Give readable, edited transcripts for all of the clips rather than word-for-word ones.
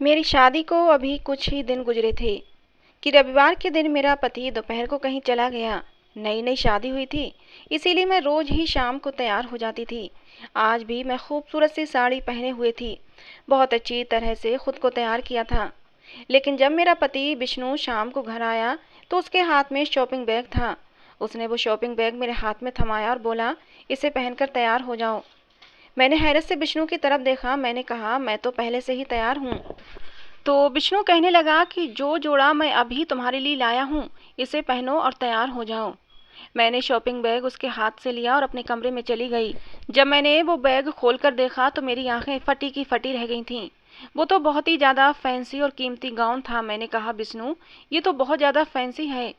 मेरी शादी को अभी कुछ ही दिन गुजरे थे कि रविवार के दिन मेरा पति दोपहर को कहीं चला गया। नई नई शादी हुई थी, इसीलिए मैं रोज ही शाम को तैयार हो जाती थी। आज भी मैं खूबसूरत सी साड़ी पहने हुए थी, बहुत अच्छी तरह से खुद को तैयार किया था। लेकिन जब मेरा पति विष्णु शाम को घर आया तो उसके हाथ में शॉपिंग बैग था। उसने वो शॉपिंग बैग मेरे हाथ में थमाया और बोला, इसे पहनकर तैयार हो जाओ। मैंने हैरत से विष्णु की तरफ देखा। मैंने कहा, मैं तो पहले से ही तैयार हूँ। तो विष्णु कहने लगा कि जो जोड़ा मैं अभी तुम्हारे लिए लाया हूँ, इसे पहनो और तैयार हो जाओ। मैंने शॉपिंग बैग उसके हाथ से लिया और अपने कमरे में चली गई। जब मैंने वो बैग खोलकर देखा तो मेरी आंखें फटी की फटी रह गई थीं। वो तो बहुत ही ज़्यादा फैंसी और कीमती गाउन था। मैंने कहा, विष्णु ये तो बहुत ज़्यादा फैंसी है।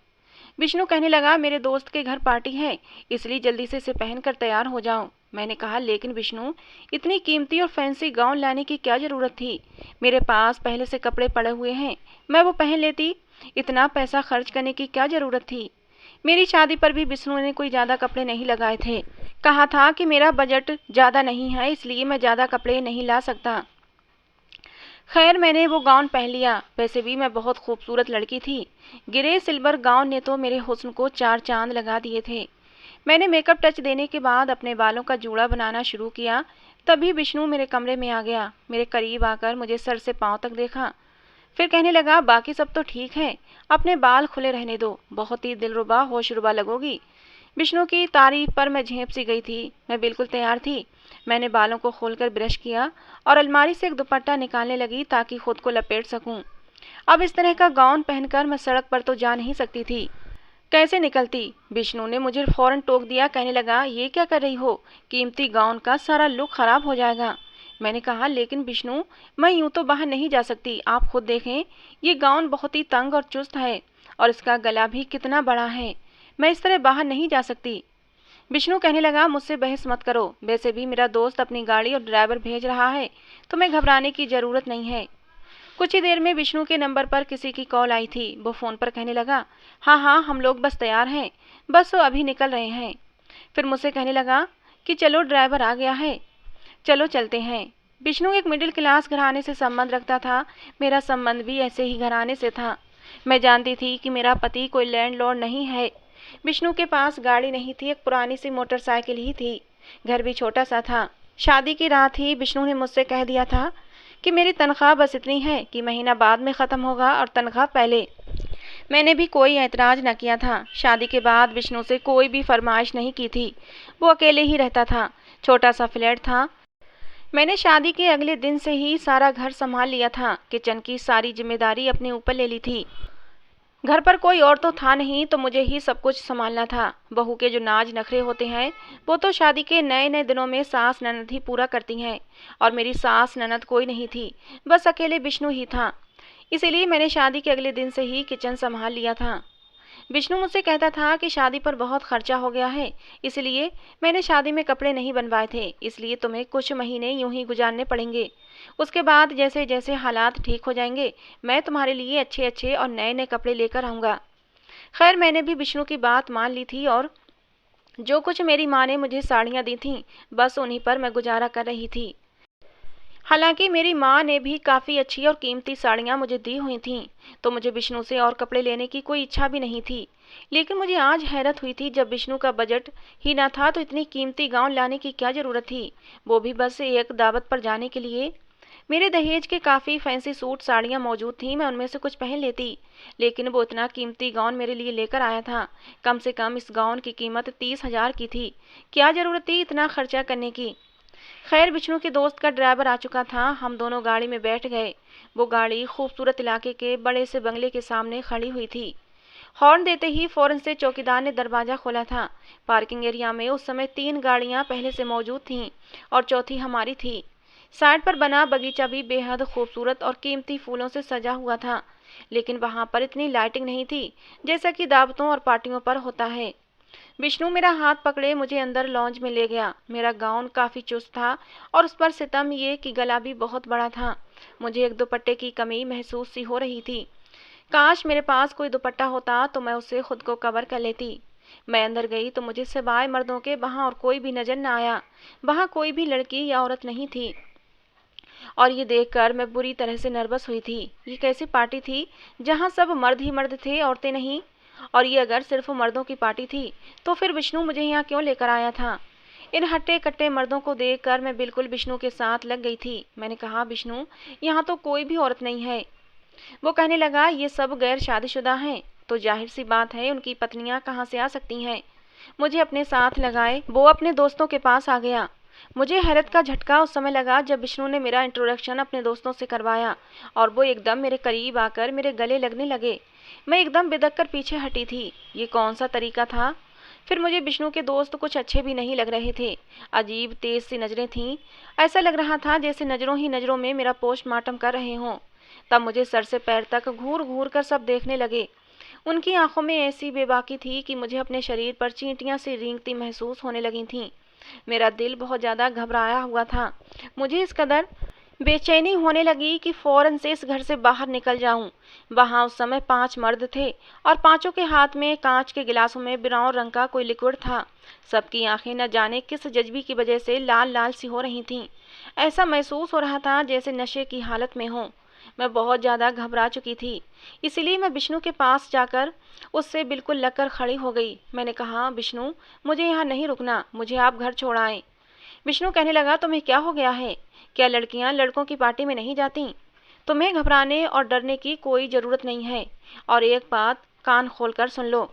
विष्णु कहने लगा, मेरे दोस्त के घर पार्टी है, इसलिए जल्दी से इसे पहनकर तैयार हो जाओ। मैंने कहा, लेकिन विष्णु इतनी कीमती और फैंसी गाउन लाने की क्या ज़रूरत थी? मेरे पास पहले से कपड़े पड़े हुए हैं, मैं वो पहन लेती। इतना पैसा खर्च करने की क्या ज़रूरत थी? मेरी शादी पर भी विष्णु ने कोई ज़्यादा कपड़े नहीं लगाए थे। कहा था कि मेरा बजट ज़्यादा नहीं है, इसलिए मैं ज़्यादा कपड़े नहीं ला सकता। खैर, मैंने वो गाउन पहन लिया। वैसे भी मैं बहुत खूबसूरत लड़की थी। गिरे सिल्वर गाउन ने तो मेरे हुस्न को चार चांद लगा दिए थे। मैंने मेकअप टच देने के बाद अपने बालों का जूड़ा बनाना शुरू किया। तभी विष्णु मेरे कमरे में आ गया। मेरे करीब आकर मुझे सर से पांव तक देखा, फिर कहने लगा, बाकी सब तो ठीक है, अपने बाल खुले रहने दो, बहुत ही दिलरुबा होशरुबा लगोगी। विष्णु की तारीफ पर मैं झेंप सी गई थी। मैं बिल्कुल तैयार थी। मैंने बालों को खोलकर ब्रश किया और अलमारी से एक दुपट्टा निकालने लगी ताकि खुद को लपेट सकूं। अब इस तरह का गाउन पहनकर मैं सड़क पर तो जा नहीं सकती थी। कैसे निकलती? विष्णु ने मुझे फौरन टोक दिया। कहने लगा, ये क्या कर रही हो? कीमती गाउन का सारा लुक खराब हो जाएगा। मैंने कहा, लेकिन विष्णु मैं यूं तो बाहर नहीं जा सकती, आप खुद देखें, ये गाउन बहुत ही तंग और चुस्त है और इसका गला भी कितना बड़ा है। मैं इस तरह बाहर नहीं जा सकती। विष्णु कहने लगा, मुझसे बहस मत करो, वैसे भी मेरा दोस्त अपनी गाड़ी और ड्राइवर भेज रहा है, तुम्हें घबराने की जरूरत नहीं है। कुछ ही देर में विष्णु के नंबर पर किसी की कॉल आई थी। वो फोन पर कहने लगा, हाँ हाँ, हम लोग बस तैयार हैं, बस वो अभी निकल रहे हैं। फिर मुझसे कहने लगा कि चलो, ड्राइवर आ गया है, चलो चलते हैं। विष्णु एक मिडिल क्लास घराने से संबंध रखता था। मेरा संबंध भी ऐसे ही घराने से था। मैं जानती थी कि मेरा पति कोई लैंडलॉर्ड नहीं है। विष्णु के पास गाड़ी नहीं थी, एक पुरानी सी मोटरसाइकिल ही थी। घर भी छोटा सा था। शादी की रात ही विष्णु ने मुझसे कह दिया था कि मेरी तनख्वाह बस इतनी है कि महीना बाद में ख़त्म होगा और तनख्वाह पहले। मैंने भी कोई ऐतराज़ न किया था। शादी के बाद विष्णु से कोई भी फरमाइश नहीं की थी। वो अकेले ही रहता था। छोटा सा फ्लैट था। मैंने शादी के अगले दिन से ही सारा घर संभाल लिया था। किचन की सारी जिम्मेदारी अपने ऊपर ले ली थी। घर पर कोई और तो था नहीं, तो मुझे ही सब कुछ संभालना था। बहू के जो नाज नखरे होते हैं, वो तो शादी के नए नए दिनों में सास ननद ही पूरा करती हैं। और मेरी सास ननद कोई नहीं थी, बस अकेले विष्णु ही था। इसीलिए मैंने शादी के अगले दिन से ही किचन संभाल लिया था। विष्णु मुझसे कहता था कि शादी पर बहुत खर्चा हो गया है, इसलिए मैंने शादी में कपड़े नहीं बनवाए थे, इसलिए तुम्हें कुछ महीने यूं ही गुजारने पड़ेंगे। उसके बाद जैसे जैसे हालात ठीक हो जाएंगे, मैं तुम्हारे लिए अच्छे अच्छे और नए नए कपड़े लेकर आऊँगा। खैर, मैंने भी विष्णु की बात मान ली थी और जो कुछ मेरी माँ ने मुझे साड़ियाँ दी थीं, बस उन्हीं पर मैं गुजारा कर रही थी। हालांकि मेरी माँ ने भी काफ़ी अच्छी और कीमती साड़ियाँ मुझे दी हुई थीं, तो मुझे विष्णु से और कपड़े लेने की कोई इच्छा भी नहीं थी। लेकिन मुझे आज हैरत हुई थी, जब विष्णु का बजट ही ना था तो इतनी कीमती गाउन लाने की क्या ज़रूरत थी, वो भी बस एक दावत पर जाने के लिए। मेरे दहेज के काफ़ी फैंसी सूट साड़ियाँ मौजूद थीं, मैं उनमें से कुछ पहन लेती। लेकिन वो इतना कीमती गाउन मेरे लिए लेकर आया था। कम से कम इस गाउन की कीमत 30,000 की थी। क्या ज़रूरत थी इतना खर्चा करने की? खैर, विष्णु के दोस्त का ड्राइवर आ चुका था। हम दोनों गाड़ी में बैठ गए। वो गाड़ी खूबसूरत इलाके के बड़े से बंगले के सामने खड़ी हुई थी। हॉर्न देते ही फौरन से चौकीदार ने दरवाज़ा खोला था। पार्किंग एरिया में उस समय 3 गाड़ियां पहले से मौजूद थीं और चौथी हमारी थी। साइड पर बना बगीचा भी बेहद खूबसूरत और कीमती फूलों से सजा हुआ था, लेकिन वहां पर इतनी लाइटिंग नहीं थी जैसा कि दावतों और पार्टियों पर होता है। विष्णु मेरा हाथ पकड़े मुझे अंदर लॉन्ज में ले गया। मेरा गाउन काफ़ी चुस्त था और उस पर सितम ये कि गला भी बहुत बड़ा था। मुझे एक दुपट्टे की कमी महसूस सी हो रही थी। काश मेरे पास कोई दुपट्टा होता तो मैं उससे खुद को कवर कर लेती। मैं अंदर गई तो मुझे सिवाय मर्दों के वहाँ और कोई भी नजर न आया। वहाँ कोई भी लड़की या औरत नहीं थी। और ये देखकर मैं बुरी तरह से नर्वस हुई थी। ये कैसी पार्टी थी जहाँ सब मर्द ही मर्द थे, औरतें नहीं। और ये अगर सिर्फ मर्दों की पार्टी थी तो फिर विष्णु मुझे यहाँ क्यों लेकर आया था? इन हट्टे कट्टे मर्दों को देखकर मैं बिल्कुल विष्णु के साथ लग गई थी। मैंने कहा, विष्णु, यहाँ तो कोई भी औरत नहीं है। वो कहने लगा, ये सब गैर शादीशुदा हैं, तो जाहिर सी बात है उनकी पत्नियां कहाँ से आ सकती हैं। मुझे अपने साथ लगाए वो अपने दोस्तों के पास आ गया। मुझे हैरत का झटका उस समय लगा जब विष्णु ने मेरा इंट्रोडक्शन अपने दोस्तों से करवाया और वो एकदम मेरे करीब आकर मेरे गले लगने लगे। मैं एकदम बिदक कर पीछे हटी थी। ये कौन सा तरीका था? फिर मुझे विष्णु के दोस्त कुछ अच्छे भी नहीं लग रहे थे। अजीब तेज सी नजरें थीं। ऐसा लग रहा था जैसे नजरों ही नजरों में मेरा पोस्टमार्टम कर रहे हों। तब मुझे सर से पैर तक घूर घूर कर सब देखने लगे। उनकी आंखों में ऐसी बेबाकी थी कि मुझे अपने शरीर पर चींटियां सी रेंगती महसूस होने लगी थीं। मेरा दिल बहुत ज़्यादा घबराया हुआ था। मुझे इस कदर बेचैनी होने लगी कि फौरन से इस घर से बाहर निकल जाऊं। वहां उस समय 5 मर्द थे और पांचों के हाथ में कांच के गिलासों में ब्राउन रंग का कोई लिक्विड था। सबकी आंखें न जाने किस जज्बी की वजह से लाल लाल सी हो रही थीं। ऐसा महसूस हो रहा था जैसे नशे की हालत में हों। मैं बहुत ज़्यादा घबरा चुकी थी। इसलिए मैं विष्णु के पास जाकर उससे बिल्कुल लगकर खड़ी हो गई। मैंने कहा, विष्णु, मुझे यहाँ नहीं रुकना, मुझे आप घर छोड़ आएं। विष्णु कहने लगा, तुम्हें क्या हो गया है? क्या लड़कियां लड़कों की पार्टी में नहीं जाती? तुम्हें घबराने और डरने की कोई ज़रूरत नहीं है। और एक बात कान खोलकर सुन लो,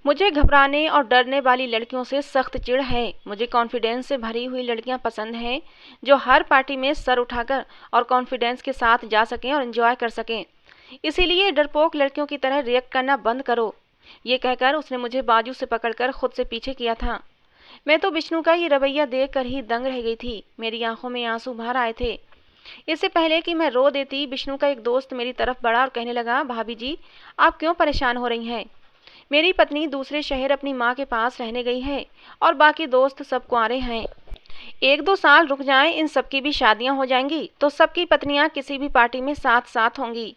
मुझे घबराने और डरने वाली लड़कियों से सख्त चिढ़ है। मुझे कॉन्फिडेंस से भरी हुई लड़कियां पसंद हैं, जो हर पार्टी में सर उठाकर और कॉन्फिडेंस के साथ जा सकें और एंजॉय कर सकें। इसीलिए डरपोक लड़कियों की तरह रिएक्ट करना बंद करो। ये कहकर उसने मुझे बाजू से पकड़कर खुद से पीछे किया था। मैं तो विष्णु का ये रवैया देखकर ही दंग रह गई थी। मेरी आंखों में आंसू भर आए थे। इससे पहले कि मैं रो देती, विष्णु का एक दोस्त मेरी तरफ बढ़ा और कहने लगा, भाभी जी, आप क्यों परेशान हो रही हैं? मेरी पत्नी दूसरे शहर अपनी माँ के पास रहने गई है और बाकी दोस्त सब कुंवारे हैं। 1-2 साल रुक जाएं, इन सबकी भी शादियां हो जाएंगी तो सबकी पत्नियां किसी भी पार्टी में साथ साथ होंगी।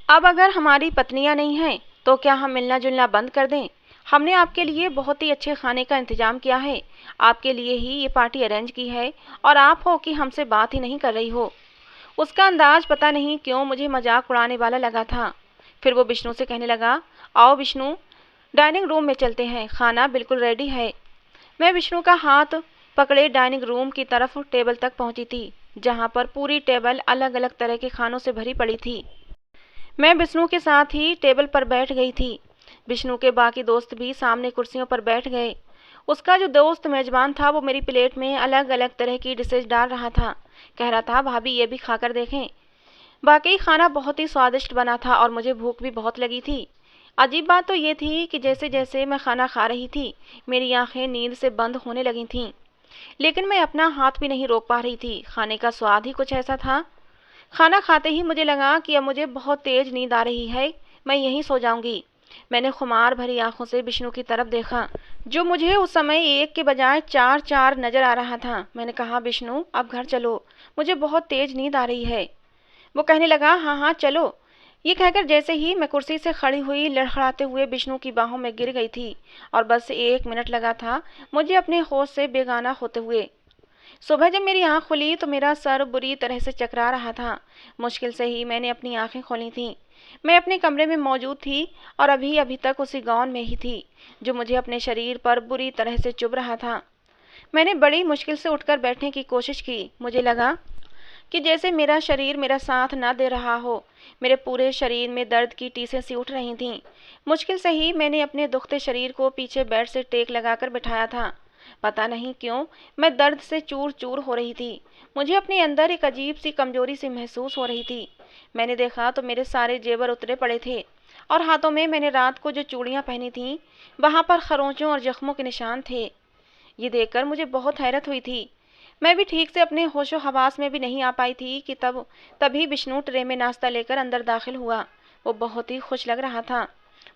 अब अगर हमारी पत्नियां नहीं हैं तो क्या हम मिलना जुलना बंद कर दें? हमने आपके लिए बहुत ही अच्छे खाने का इंतजाम किया है। आपके लिए ही ये पार्टी अरेंज की है और आप हो कि हमसे बात ही नहीं कर रही हो। उसका अंदाज पता नहीं क्यों मुझे मजाक उड़ाने वाला लगा था। फिर वो विष्णु से कहने लगा, आओ विष्णु, डाइनिंग रूम में चलते हैं, खाना बिल्कुल रेडी है। मैं विष्णु का हाथ पकड़े डाइनिंग रूम की तरफ टेबल तक पहुंची थी, जहां पर पूरी टेबल अलग अलग तरह के खानों से भरी पड़ी थी। मैं विष्णु के साथ ही टेबल पर बैठ गई थी। विष्णु के बाकी दोस्त भी सामने कुर्सियों पर बैठ गए। उसका जो दोस्त मेजबान था वो मेरी प्लेट में अलग अलग तरह की डिशेज डाल रहा था। कह रहा था, भाभी ये भी खाकर देखें। वाकई खाना बहुत ही स्वादिष्ट बना था और मुझे भूख भी बहुत लगी थी। अजीब बात तो ये थी कि जैसे जैसे मैं खाना खा रही थी, मेरी आंखें नींद से बंद होने लगी थीं। लेकिन मैं अपना हाथ भी नहीं रोक पा रही थी। खाने का स्वाद ही कुछ ऐसा था। खाना खाते ही मुझे लगा कि अब मुझे बहुत तेज नींद आ रही है, मैं यहीं सो जाऊंगी। मैंने खुमार भरी आंखों से विष्णु की तरफ देखा, जो मुझे उस समय एक के बजाय 4-4 नजर आ रहा था। मैंने कहा, विष्णु, अब घर चलो, मुझे बहुत तेज नींद आ रही है। वो कहने लगा, हाँ हाँ चलो। ये कहकर जैसे ही मैं कुर्सी से खड़ी हुई, लड़खड़ाते हुए विष्णु की बाहों में गिर गई थी और बस 1 मिनट लगा था मुझे अपने होश से बेगाना होते हुए। सुबह जब मेरी आंख खुली तो मेरा सर बुरी तरह से चकरा रहा था। मुश्किल से ही मैंने अपनी आंखें खोली थीं। मैं अपने कमरे में मौजूद थी और अभी अभी तक उसी गाउन में ही थी जो मुझे अपने शरीर पर बुरी तरह से चुभ रहा था। मैंने बड़ी मुश्किल से उठकर बैठने की कोशिश की। मुझे लगा कि जैसे मेरा शरीर मेरा साथ न दे रहा हो। मेरे पूरे शरीर में दर्द की टीसें सी उठ रही थीं। मुश्किल से ही मैंने अपने दुखते शरीर को पीछे बेड से टेक लगाकर बिठाया था। पता नहीं क्यों मैं दर्द से चूर चूर हो रही थी। मुझे अपने अंदर एक अजीब सी कमजोरी सी महसूस हो रही थी। मैंने देखा तो मेरे सारे जेवर उतरे पड़े थे और हाथों में मैंने रात को जो चूड़ियां पहनी थीं, वहां पर खरोंचों और जख्मों के निशान थे। ये देखकर मुझे बहुत हैरत हुई थी। मैं भी ठीक से अपने होशो हवास में भी नहीं आ पाई थी कि तभी विष्णु ट्रे में नाश्ता लेकर अंदर दाखिल हुआ। वो बहुत ही खुश लग रहा था।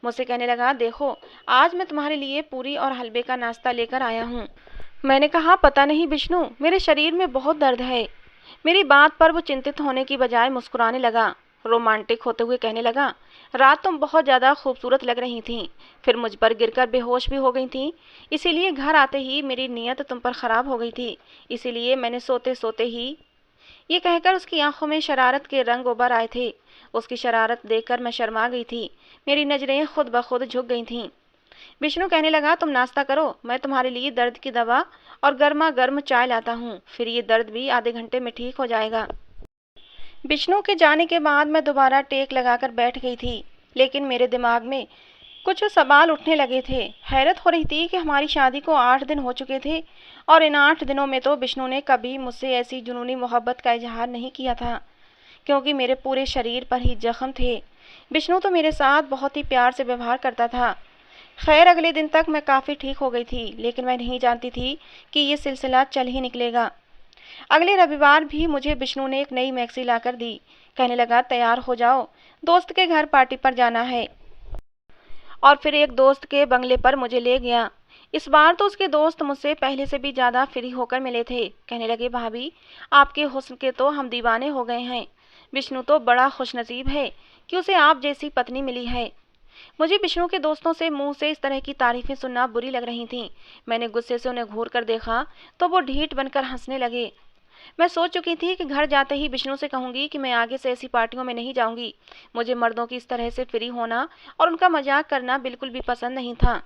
मुझसे कहने लगा, देखो, आज मैं तुम्हारे लिए पूरी और हलवे का नाश्ता लेकर आया हूँ। मैंने कहा, पता नहीं विष्णु, मेरे शरीर में बहुत दर्द है। मेरी बात पर वो चिंतित होने की बजाय मुस्कुराने लगा। रोमांटिक होते हुए कहने लगा, रात तुम बहुत ज़्यादा खूबसूरत लग रही थीं, फिर मुझ पर गिरकर बेहोश भी हो गई थीं। इसीलिए घर आते ही मेरी नीयत तुम पर ख़राब हो गई थी। इसीलिए मैंने सोते सोते ही ये कहकर उसकी आंखों में शरारत के रंग उभर आए थे। उसकी शरारत देखकर मैं शर्मा गई थी। मेरी नजरें खुद ब खुद झुक गई थीं। विष्णु कहने लगा, तुम नाश्ता करो, मैं तुम्हारे लिए दर्द की दवा और गर्मा गर्म चाय लाता हूँ, फिर ये दर्द भी आधे घंटे में ठीक हो जाएगा। विष्णु के जाने के बाद मैं दोबारा टेक लगाकर बैठ गई थी, लेकिन मेरे दिमाग में कुछ सवाल उठने लगे थे। हैरत हो रही थी कि हमारी शादी को 8 दिन हो चुके थे और इन 8 दिनों में तो विष्णु ने कभी मुझसे ऐसी जुनूनी मोहब्बत का इजहार नहीं किया था, क्योंकि मेरे पूरे शरीर पर ही जख्म थे। विष्णु तो मेरे साथ बहुत ही प्यार से व्यवहार करता था। खैर, अगले दिन तक मैं काफ़ी ठीक हो गई थी, लेकिन मैं नहीं जानती थी कि ये सिलसिला चल ही निकलेगा। अगले रविवार भी मुझे विष्णु ने एक नई मैक्सी लाकर दी। कहने लगा, तैयार हो जाओ, दोस्त के घर पार्टी पर जाना है। और फिर एक दोस्त के बंगले पर मुझे ले गया। इस बार तो उसके दोस्त मुझसे पहले से भी ज़्यादा फ्री होकर मिले थे। कहने लगे, भाभी, आपके हुस्न के तो हम दीवाने हो गए हैं। विष्णु तो बड़ा खुशनसीब है कि उसे आप जैसी पत्नी मिली है। मुझे विष्णु के दोस्तों से मुंह से इस तरह की तारीफें सुनना बुरी लग रही थीं। मैंने गुस्से से उन्हें घूर कर देखा तो वो ढीठ बनकर हंसने लगे। मैं सोच चुकी थी कि घर जाते ही विष्णु से कहूंगी कि मैं आगे से ऐसी पार्टियों में नहीं जाऊंगी। मुझे मर्दों की इस तरह से फ्री होना और उनका मजाक करना बिल्कुल भी पसंद नहीं था।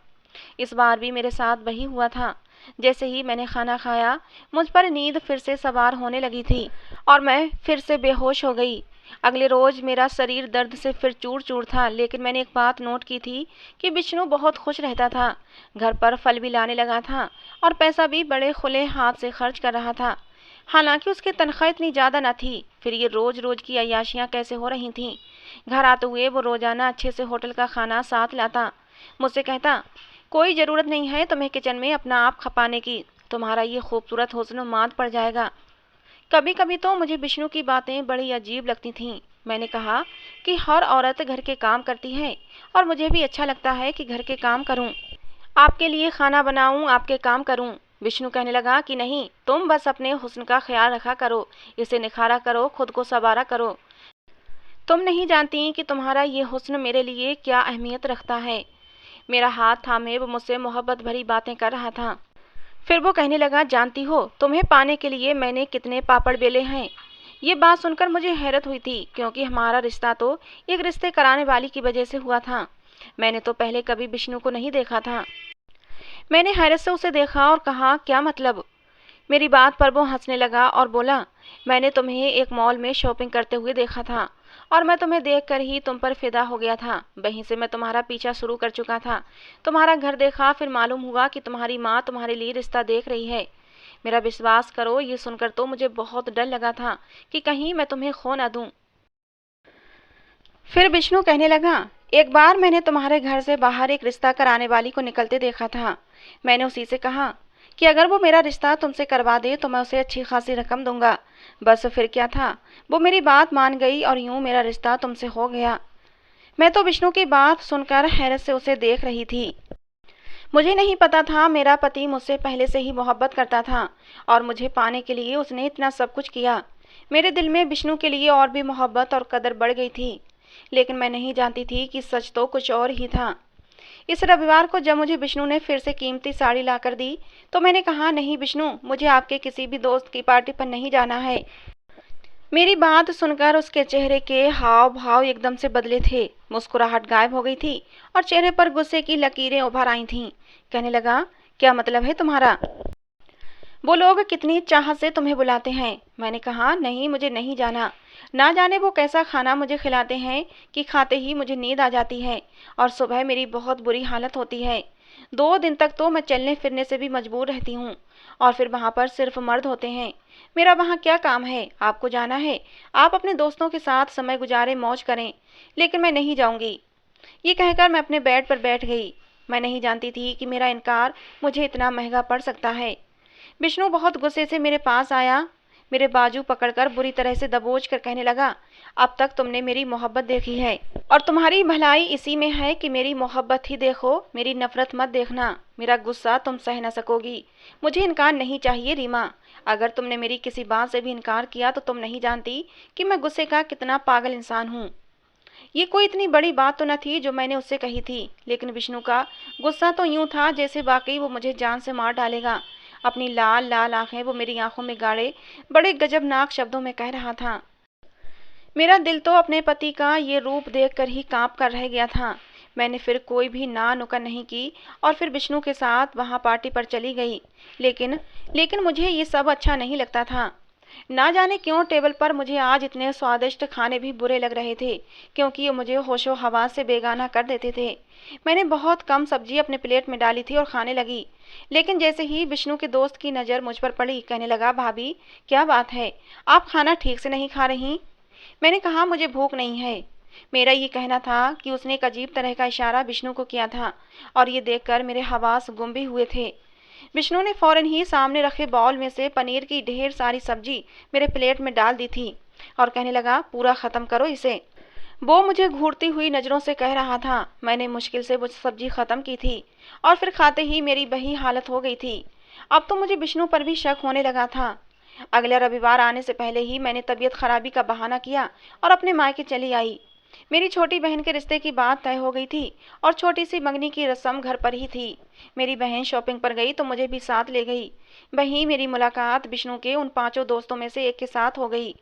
इस बार भी मेरे साथ वही हुआ था। जैसे ही मैंने खाना खाया, मुझ पर नींद फिर से सवार होने लगी थी और मैं फिर से बेहोश हो गई। अगले रोज मेरा शरीर दर्द से फिर चूर चूर था, लेकिन मैंने एक बात नोट की थी कि विष्णु बहुत खुश रहता था। घर पर फल भी लाने लगा था और पैसा भी बड़े खुले हाथ से खर्च कर रहा था। हालांकि उसकी तनख्वाह इतनी ज़्यादा न थी, फिर ये रोज रोज की अय्याशियाँ कैसे हो रही थीं। घर आते हुए वो रोजाना अच्छे से होटल का खाना साथ लाता। मुझसे कहता, कोई ज़रूरत नहीं है तुम्हें किचन में अपना आप खपाने की, तुम्हारा ये खूबसूरत हुस्न मात पड़ जाएगा। कभी कभी तो मुझे विष्णु की बातें बड़ी अजीब लगती थीं। मैंने कहा कि हर औरत घर के काम करती है और मुझे भी अच्छा लगता है कि घर के काम करूं, आपके लिए खाना बनाऊं, आपके काम करूं। विष्णु कहने लगा कि नहीं, तुम बस अपने हुस्न का ख्याल रखा करो, इसे निखारा करो, खुद को संवारा करो। तुम नहीं जानती कि तुम्हारा ये हुस्न मेरे लिए क्या अहमियत रखता है। मेरा हाथ थामे वो मुझसे मोहब्बत भरी बातें कर रहा था। फिर वो कहने लगा, जानती हो तुम्हें पाने के लिए मैंने कितने पापड़ बेले हैं। ये बात सुनकर मुझे हैरत हुई थी, क्योंकि हमारा रिश्ता तो एक रिश्ते कराने वाली की वजह से हुआ था। मैंने तो पहले कभी विष्णु को नहीं देखा था। मैंने हैरत से उसे देखा और कहा, क्या मतलब। मेरी बात पर वो हंसने लगा और बोला, मैंने तुम्हें एक मॉल में शॉपिंग करते हुए देखा था और मैं तुम्हें देखकर ही तुम पर फिदा हो गया था। वहीं से मैं तुम्हारा पीछा शुरू कर चुका था। तुम्हारा घर देखा, फिर मालूम हुआ कि तुम्हारी माँ तुम्हारे लिए रिश्ता देख रही है। मेरा विश्वास करो, ये सुनकर तो मुझे बहुत डर लगा था कि कहीं मैं तुम्हें खो न दूं। फिर विष्णु कहने लगा, एक बार मैंने तुम्हारे घर से बाहर एक रिश्ता कराने वाली को निकलते देखा था। मैंने उसी से कहा कि अगर वो मेरा रिश्ता तुमसे करवा दे तो मैं उसे अच्छी खासी रकम दूंगा। बस फिर क्या था, वो मेरी बात मान गई और यूं मेरा रिश्ता तुमसे हो गया। मैं तो विष्णु की बात सुनकर हैरत से उसे देख रही थी। मुझे नहीं पता था मेरा पति मुझसे पहले से ही मोहब्बत करता था और मुझे पाने के लिए उसने इतना सब कुछ किया। मेरे दिल में विष्णु के लिए और भी मोहब्बत और कदर बढ़ गई थी, लेकिन मैं नहीं जानती थी कि सच तो कुछ और ही था। इस रविवार को जब मुझे विष्णु ने फिर से कीमती साड़ी लाकर दी तो मैंने कहा, नहीं विष्णु, मुझे आपके किसी भी दोस्त की पार्टी पर नहीं जाना है। मेरी बात सुनकर उसके चेहरे के हाव भाव एकदम से बदले थे। मुस्कुराहट गायब हो गई थी और चेहरे पर गुस्से की लकीरें उभर आई थीं। कहने लगा, क्या मतलब है तुम्हारा? वो लोग कितनी चाह से तुम्हें बुलाते हैं। मैंने कहा, नहीं, मुझे नहीं जाना। ना जाने वो कैसा खाना मुझे खिलाते हैं कि खाते ही मुझे नींद आ जाती है और सुबह मेरी बहुत बुरी हालत होती है। 2 दिन तक तो मैं चलने फिरने से भी मजबूर रहती हूँ और फिर वहाँ पर सिर्फ मर्द होते हैं। मेरा वहाँ क्या काम है? आपको जाना है, आप अपने दोस्तों के साथ समय गुजारें, मौज करें, लेकिन मैं नहीं जाऊँगी। ये कहकर मैं अपने बेड पर बैठ गई। मैं नहीं जानती थी कि मेरा इनकार मुझे इतना महंगा पड़ सकता है। विष्णु बहुत गुस्से से मेरे पास आया, मेरे बाजू पकड़कर बुरी तरह से दबोच कर कहने लगा, अब तक तुमने मेरी मोहब्बत देखी है और तुम्हारी भलाई इसी में है कि मेरी मोहब्बत ही देखो, मेरी नफरत मत देखना। मेरा गुस्सा तुम सह न सकोगी। मुझे इनकार नहीं चाहिए रीमा। अगर तुमने मेरी किसी बात से भी इनकार किया तो तुम नहीं जानती कि मैं गुस्से का कितना पागल इंसान हूँ। ये कोई इतनी बड़ी बात तो न थी जो मैंने उससे कही थी, लेकिन विष्णु का गुस्सा तो यूं था जैसे वाकई वो मुझे जान से मार डालेगा। अपनी लाल लाल आंखें वो मेरी आंखों में गाड़े बड़े गजबनाक शब्दों में कह रहा था। मेरा दिल तो अपने पति का ये रूप देखकर ही कांप कर रह गया था। मैंने फिर कोई भी ना नुक्कड़ नहीं की और फिर विष्णु के साथ वहां पार्टी पर चली गई। लेकिन लेकिन मुझे ये सब अच्छा नहीं लगता था। ना जाने क्यों टेबल पर मुझे आज इतने स्वादिष्ट खाने भी बुरे लग रहे थे, क्योंकि ये मुझे होशो हवास से बेगाना कर देते थे। मैंने बहुत कम सब्जी अपने प्लेट में डाली थी और खाने लगी। लेकिन जैसे ही विष्णु के दोस्त की नज़र मुझ पर पड़ी, कहने लगा, भाभी क्या बात है, आप खाना ठीक से नहीं खा रही? मैंने कहा, मुझे भूख नहीं है। मेरा ये कहना था कि उसने एक अजीब तरह का इशारा विष्णु को किया था और ये देखकर मेरे हवास गुम भी हुए थे। विष्णु ने फौरन ही सामने रखे बाउल में से पनीर की ढेर सारी सब्जी मेरे प्लेट में डाल दी थी और कहने लगा, पूरा ख़त्म करो इसे। वो मुझे घूरती हुई नज़रों से कह रहा था। मैंने मुश्किल से वो सब्जी ख़त्म की थी और फिर खाते ही मेरी वही हालत हो गई थी। अब तो मुझे विष्णु पर भी शक होने लगा था। अगले रविवार आने से पहले ही मैंने तबीयत खराबी का बहाना किया और अपने मायके चली आई। मेरी छोटी बहन के रिश्ते की बात तय हो गई थी और छोटी सी मंगनी की रस्म घर पर ही थी। मेरी बहन शॉपिंग पर गई तो मुझे भी साथ ले गई। वहीं मेरी मुलाकात विष्णु के उन 5 दोस्तों में से एक के साथ हो गई।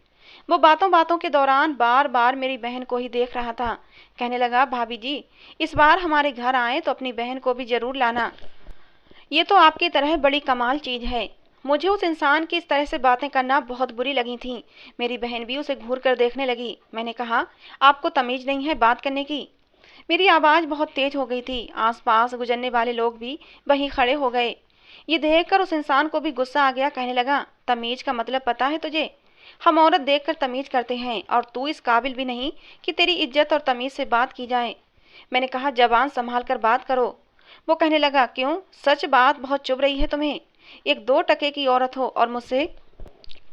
वो बातों बातों के दौरान बार बार मेरी बहन को ही देख रहा था। कहने लगा, भाभी जी, इस बार हमारे घर आए तो अपनी बहन को भी जरूर लाना। ये तो आपकी तरह बड़ी कमाल चीज है। मुझे उस इंसान की इस तरह से बातें करना बहुत बुरी लगी थीं। मेरी बहन भी उसे घूर कर देखने लगी। मैंने कहा, आपको तमीज नहीं है बात करने की? मेरी आवाज़ बहुत तेज हो गई थी। आसपास गुजरने वाले लोग भी वहीं खड़े हो गए। ये देखकर उस इंसान को भी गुस्सा आ गया। कहने लगा, तमीज का मतलब पता है तुझे? हम औरत देखकर तमीज करते हैं और तू इस काबिल भी नहीं कि तेरी इज्जत और तमीज से बात की जाए। मैंने कहा, जबान संभाल कर बात करो। वो कहने लगा, क्यों, सच बात बहुत चुभ रही है तुम्हें? एक 2 टके की औरत हो और मुझसे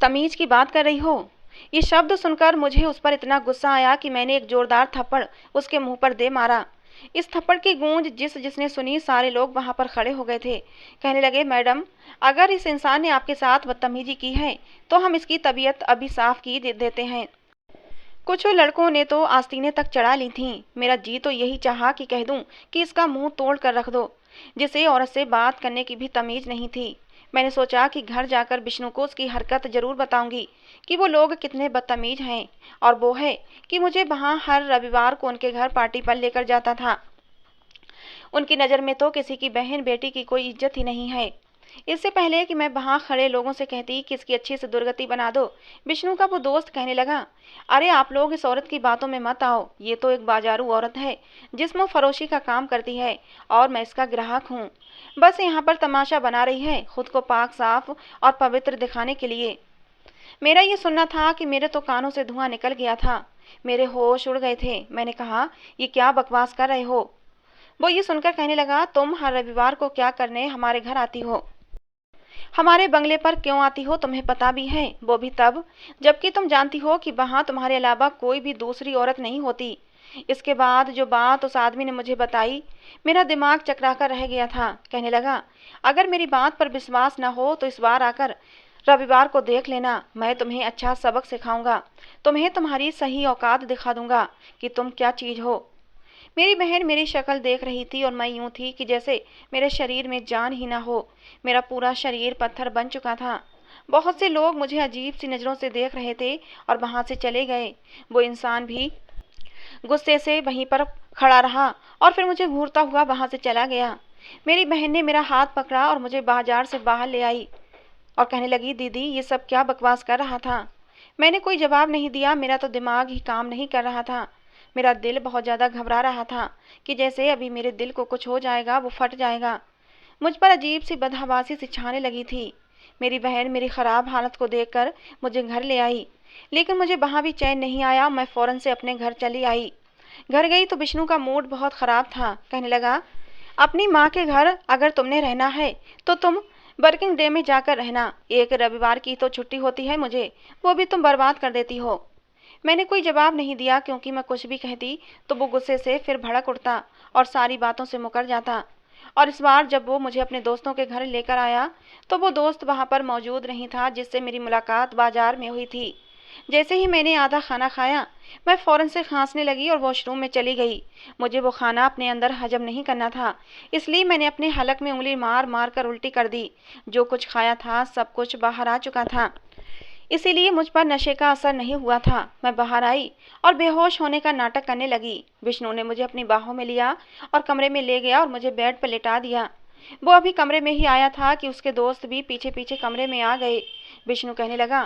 तमीज की बात कर रही हो? ये शब्द सुनकर मुझे उस पर इतना गुस्सा आया कि मैंने एक जोरदार थप्पड़ उसके मुंह पर दे मारा। इस थप्पड़ की गूंज जिसने सुनी, सारे लोग वहां पर खड़े हो गए थे। कहने लगे, मैडम, अगर इस इंसान ने आपके साथ बदतमीजी की है तो हम इसकी तबीयत अभी साफ की देते हैं। कुछ लड़कों ने तो आस्तीनें तक चढ़ा ली थीं। मेरा जी तो यही चाहा कि कह दूं कि इसका मुंह तोड़ कर रख दो, जिसे औरत से बात करने की भी तमीज नहीं थी। मैंने सोचा कि घर जाकर विष्णु को उसकी हरकत जरूर बताऊंगी कि वो लोग कितने बदतमीज हैं, और वो है कि मुझे वहां हर रविवार को उनके घर पार्टी पर लेकर जाता था। उनकी नज़र में तो किसी की बहन बेटी की कोई इज्जत ही नहीं है। इससे पहले कि मैं वहां खड़े लोगों से कहती कि इसकी अच्छी से दुर्गति बना दो, विष्णु का वो दोस्त कहने लगा, अरे आप लोग इस औरत की बातों में मत आओ। ये तो एक बाजारू औरत है, जिस्म फरोशी का काम करती है और मैं इसका ग्राहक हूँ। बस यहाँ पर तमाशा बना रही है, खुद को पाक साफ और पवित्र दिखाने के लिए। मेरा ये सुनना था कि मेरे तो कानों से धुआं निकल गया था। मेरे होश उड़ गए थे। मैंने कहा, ये क्या बकवास कर रहे हो? वो ये सुनकर कहने लगा, तुम हर रविवार को क्या करने हमारे घर आती हो? हमारे बंगले पर क्यों आती हो तुम्हें पता भी है? वो भी तब जबकि तुम जानती हो कि वहां तुम्हारे अलावा कोई भी दूसरी औरत नहीं होती। इसके बाद जो बात उस आदमी ने मुझे बताई, मेरा दिमाग चकराकर रह गया था। कहने लगा, अगर मेरी बात पर विश्वास न हो तो इस बार आकर रविवार को देख लेना। मैं तुम्हें अच्छा सबक सिखाऊंगा। तुम्हें तुम्हारी सही औकात दिखा दूंगा कि तुम क्या चीज हो। मेरी बहन मेरी शक्ल देख रही थी और मैं यूं थी कि जैसे मेरे शरीर में जान ही ना हो। मेरा पूरा शरीर पत्थर बन चुका था। बहुत से लोग मुझे अजीब सी नज़रों से देख रहे थे और वहां से चले गए। वो इंसान भी गुस्से से वहीं पर खड़ा रहा और फिर मुझे घूरता हुआ वहां से चला गया। मेरी बहन ने मेरा हाथ पकड़ा और मुझे बाजार से बाहर ले आई और कहने लगी, दीदी, ये सब क्या बकवास कर रहा था? मैंने कोई जवाब नहीं दिया। मेरा तो दिमाग ही काम नहीं कर रहा था। मेरा दिल बहुत ज़्यादा घबरा रहा था कि जैसे अभी मेरे दिल को कुछ हो जाएगा, वो फट जाएगा। मुझ पर अजीब सी बदहवासी सी छाने लगी थी। मेरी बहन मेरी ख़राब हालत को देखकर मुझे घर ले आई, लेकिन मुझे वहाँ भी चैन नहीं आया। मैं फ़ौरन से अपने घर चली आई। घर गई तो विष्णु का मूड बहुत ख़राब था। कहने लगा, अपनी माँ के घर अगर तुमने रहना है तो तुम वर्किंग डे में जाकर रहना। एक रविवार की तो छुट्टी होती है मुझे, वो भी तुम बर्बाद कर देती हो। मैंने कोई जवाब नहीं दिया, क्योंकि मैं कुछ भी कहती तो वो गुस्से से फिर भड़क उठता और सारी बातों से मुकर जाता। और इस बार जब वो मुझे अपने दोस्तों के घर लेकर आया तो वो दोस्त वहाँ पर मौजूद नहीं था जिससे मेरी मुलाकात बाजार में हुई थी। जैसे ही मैंने आधा खाना खाया, मैं फौरन से खांसने लगी और वॉशरूम में चली गई। मुझे वो खाना अपने अंदर हजम नहीं करना था, इसलिए मैंने अपने हलक में उंगली मार मार कर उल्टी कर दी। जो कुछ खाया था सब कुछ बाहर आ चुका था, इसीलिए मुझ पर नशे का असर नहीं हुआ था। मैं बाहर आई और बेहोश होने का नाटक करने लगी। विष्णु ने मुझे अपनी बाहों में लिया और कमरे में ले गया और मुझे बेड पर लेटा दिया। वो अभी कमरे में ही आया था कि उसके दोस्त भी पीछे पीछे कमरे में आ गए। विष्णु कहने लगा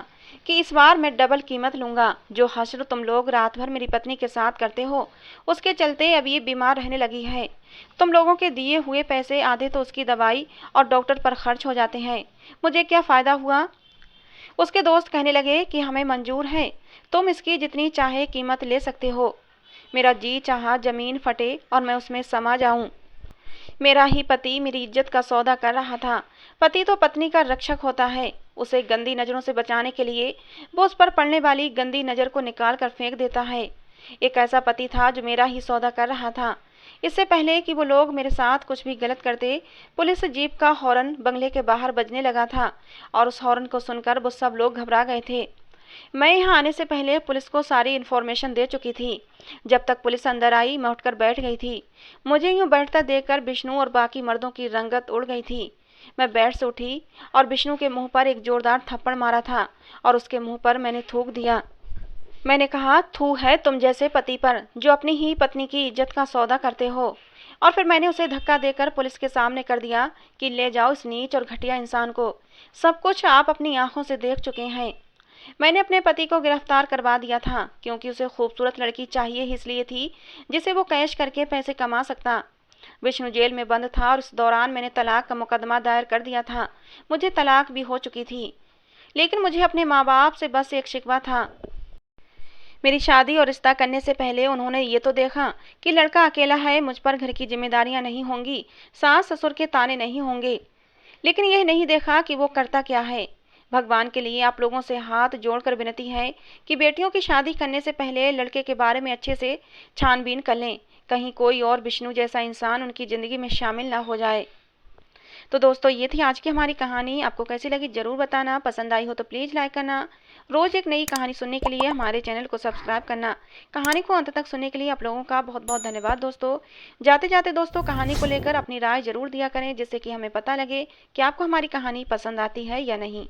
कि इस बार मैं डबल कीमत लूंगा। जो हश्र तुम लोग रात भर मेरी पत्नी के साथ करते हो, उसके चलते अब ये बीमार रहने लगी है। तुम लोगों के दिए हुए पैसे आधे तो उसकी दवाई और डॉक्टर पर खर्च हो जाते हैं, मुझे क्या फ़ायदा हुआ। उसके दोस्त कहने लगे कि हमें मंजूर है, तुम इसकी जितनी चाहे कीमत ले सकते हो। मेरा जी चाहा जमीन फटे और मैं उसमें समा जाऊं। मेरा ही पति मेरी इज्जत का सौदा कर रहा था। पति तो पत्नी का रक्षक होता है, उसे गंदी नज़रों से बचाने के लिए वो उस पर पड़ने वाली गंदी नज़र को निकाल कर फेंक देता है। एक ऐसा पति था जो मेरा ही सौदा कर रहा था। इससे पहले कि वो लोग मेरे साथ कुछ भी गलत करते, पुलिस जीप का हॉर्न बंगले के बाहर बजने लगा था और उस हॉर्न को सुनकर वो सब लोग घबरा गए थे। मैं यहाँ आने से पहले पुलिस को सारी इन्फॉर्मेशन दे चुकी थी। जब तक पुलिस अंदर आई मैं उठकर बैठ गई थी। मुझे यूं बैठता देखकर विष्णु और बाकी मर्दों की रंगत उड़ गई थी। मैं बेड से उठी और विष्णु के मुंह पर एक जोरदार थप्पड़ मारा था और उसके मुंह पर मैंने थूक दिया। मैंने कहा, थू है तुम जैसे पति पर जो अपनी ही पत्नी की इज्जत का सौदा करते हो। और फिर मैंने उसे धक्का देकर पुलिस के सामने कर दिया कि ले जाओ इस नीच और घटिया इंसान को। सब कुछ आप अपनी आंखों से देख चुके हैं। मैंने अपने पति को गिरफ्तार करवा दिया था क्योंकि उसे खूबसूरत लड़की चाहिए ही इसलिए थी जिसे वो कैश करके पैसे कमा सकता। विष्णु जेल में बंद था और इस दौरान मैंने तलाक का मुकदमा दायर कर दिया था। मुझे तलाक भी हो चुकी थी, लेकिन मुझे अपने माँ बाप से बस एक शिकवा था। मेरी शादी और रिश्ता करने से पहले उन्होंने ये तो देखा कि लड़का अकेला है, मुझ पर घर की जिम्मेदारियां नहीं होंगी, सास ससुर के ताने नहीं होंगे। लेकिन यह नहीं देखा कि वो करता क्या है। भगवान के लिए आप लोगों से हाथ जोड़कर विनती है कि बेटियों की शादी करने से पहले लड़के के बारे में अच्छे से छानबीन कर लें, कहीं कोई और विष्णु जैसा इंसान उनकी ज़िंदगी में शामिल ना हो जाए। तो दोस्तों ये थी आज की हमारी कहानी। आपको कैसी लगी ज़रूर बताना। पसंद आई हो तो प्लीज़ लाइक करना। रोज़ एक नई कहानी सुनने के लिए हमारे चैनल को सब्सक्राइब करना। कहानी को अंत तक सुनने के लिए आप लोगों का बहुत बहुत धन्यवाद दोस्तों। जाते जाते दोस्तों कहानी को लेकर अपनी राय ज़रूर दिया करें, जिससे कि हमें पता लगे कि आपको हमारी कहानी पसंद आती है या नहीं।